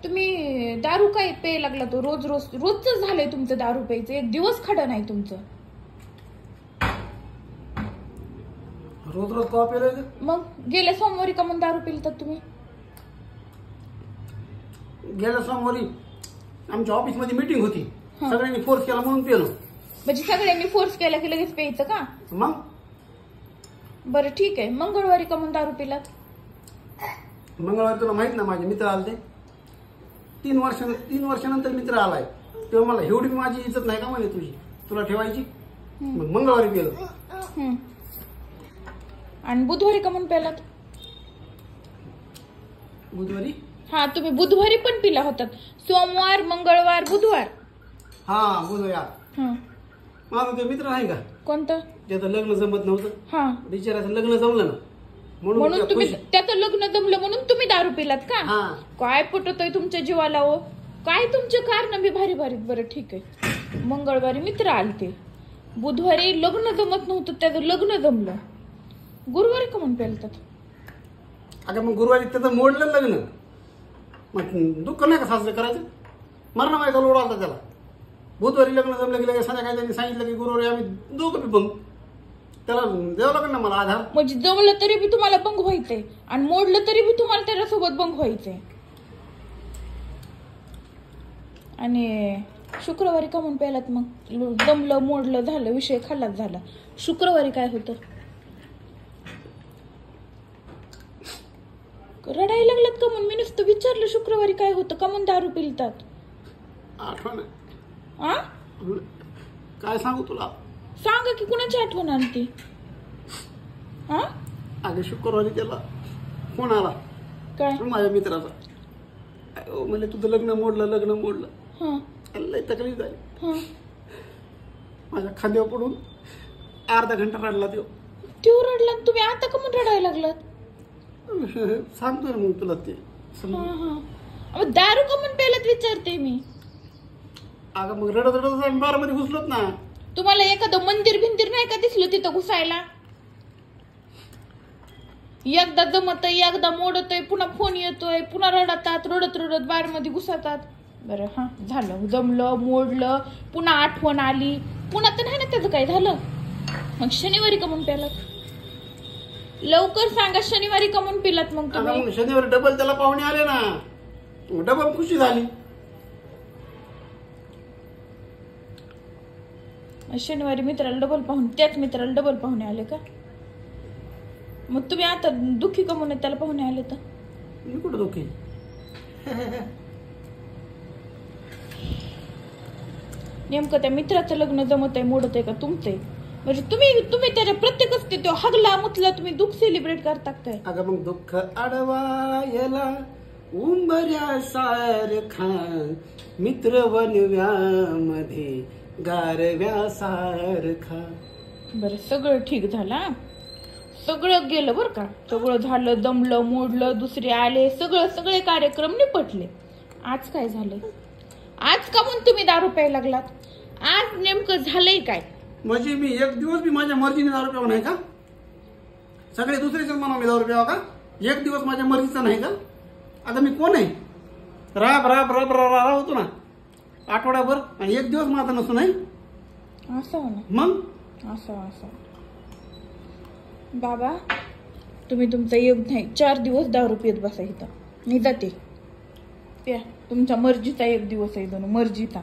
तुम्ही दारू काय प्यायला लागला तो रोज रोज रोजच झालंय तुमचं दारू प्यायचं, एक दिवस खडं नाही तुमचं. रोज रोज कवा प्यायला? मग गेल्या सोमवारी का म्हणून दारू पिलतात तुम्ही? गेल्या सोमवारी आमच्या ऑफिस मध्ये मीटिंग होती, सगळ्यांनी फोर्स केला म्हणून पेलो. म्हणजे सगळ्यांनी फोर्स केला की लगेच प्यायचं का? मग बरं ठीक आहे. मंगळवारी का म्हणून दारू पिलात? मंगळवारी तुला माहित ना माझे मित्र आलते, 3 वर्षानंतर मित्र आलाय, तेव्हा मला एवढी माझी इज्जत नाही का म्हणे तुझी, तुला ठेवायची. मग मंगळवारी पेलो. आणि बुधवारी का म्हणून प्यालात? बुधवारी? हा, तुम्ही बुधवारी पण पिला होतात. सोमवार, मंगळवार, बुधवार. हा बुधवार. माझं ते मित्र नाही का कोणतं? त्याचं लग्न जमत नव्हतं. हा, बिचाराचं लग्न जमलं ना, म्हणून तुम्ही त्याचं लग्न जमलं म्हणून तुम्ही दारू पिलात का? हा. काय पटतोय तुमच्या जीवाला हो? काय तुमचे कारण बी भारी भारी. बरं ठीक आहे. मंगळवारी मित्र आलते, बुधवारी लग्न जमत नव्हतं, त्याचं लग्न जमलं, गुरुवारी का म्हणून पेलतात? अगं मग गुरुवारी त्याचं मोडलं लग्न, मग दुःख नाही का साजरं करायचं? मरणा माहिती लोड आलता त्याला. बुधवारी लग्न जमलं गेलं, संध्याकाळी त्यांनी सांगितलं की गुरुवारी आम्ही दोघं बी बंग. त्याला द्यावं लागेल ना मला आधार. म्हणजे जमलं तरी बी तुम्हाला बंग व्हायचंय आणि मोडलं तरी बी तुम्हाला त्याच्यासोबत बंग व्हायचंय. आणि शुक्रवारी का म्हणून प्यालात? मग जमलं, मोडलं, झालं, विषय खाल्लाच झाला. शुक्रवारी काय होतं? रडायला लागलात का? म्हणून मी नुसतं विचारलं शुक्रवारी काय होतं, का म्हणून दारू पिलतात? आठवण आ? काय सांगू तुला? सांगा की, कुणाची आठवण आणती? हा, अगं शुक्रवारी त्याला फोन आला काय? माझ्या मित्राचा. म्हणजे तुझं लग्न मोडलं. हा, लय तकलीफ झाली. हा. माझ्या खांद्यावर पडून अर्धा घंटा रडला तो रडला? तुम्ही आता का म्हणून रडायला लागलात? सांगतोय मग तुला ते. दारू का म्हणून प्यायलात विचारते मी. अगं मग रडत आम्ही बारामध्ये घुसलोत ना. तुम्हाला एखादं मंदिर भिंतीर नाही का दिसलं तिथं घुसायला? एकदा जमतय, एकदा मोडतय, पुन्हा फोन येतोय, पुन्हा रडतात, रडत बारमध्ये घुसतात. बरं, हा झालं, जमलं, मोडलं, पुन्हा आठवण आली, पुन्हा तर नाही ना त्याचं काय झालं. मग शनिवारी का म्हणून प्यालात? लवकर सांगा, शनिवारी का म्हणून पिलात? मग तुम्ही शनिवारी डबल त्याला पाहुणे आले ना, डबल खुशी झाली. शनिवारी मित्राला डबल पाहुणे, त्याच मित्राला डबल पाहुणे आले का? मग तुम्ही आता दुःखी का म्हणून त्याला पाहुणे आले? तर मी कुठं दुःखी? नेमकं त्या मित्राचं लग्न जमत आहे, मोडत आहे का तुमचं आहे? म्हणजे तुम्ही त्याच्या प्रत्येकच ते हगला मुतला तुम्ही दुःख सेलिब्रेट करता काय? अगं मग दुःख अडवायला उंबऱ्या सारखा मित्र वनव्यामध्ये गारव्या सारखा. बरं, सगळं ठीक झालं, सगळं गेलं बरं का, सगळं झालं, दमलं, मोडलं, दुसरे आले, सगळे कार्यक्रम निपटले. आज काय झालंय? आज का म्हणून तुम्ही दारू प्यायला लागलात? आज नेमकं झालंय काय? म्हणजे मी एक दिवस बी माझ्या मर्जीने दारू प्यावं नाही का? सगळे दुसरेच म्हणून मी दारू प्यावा का? एक दिवस माझ्या मर्जीचा नाही का? आता मी कोण आहे? राब होतो ना आठवड्याभर, आणि एक दिवस माझा नसतो नाही. असं ना? मग असं बाबा, तुम्ही तुमचा योग नाही, 4 दिवस दारू पित बसा इथं. मी जाते. तुमच्या मर्जीचा 1 दिवस आहे, मर्जीचा.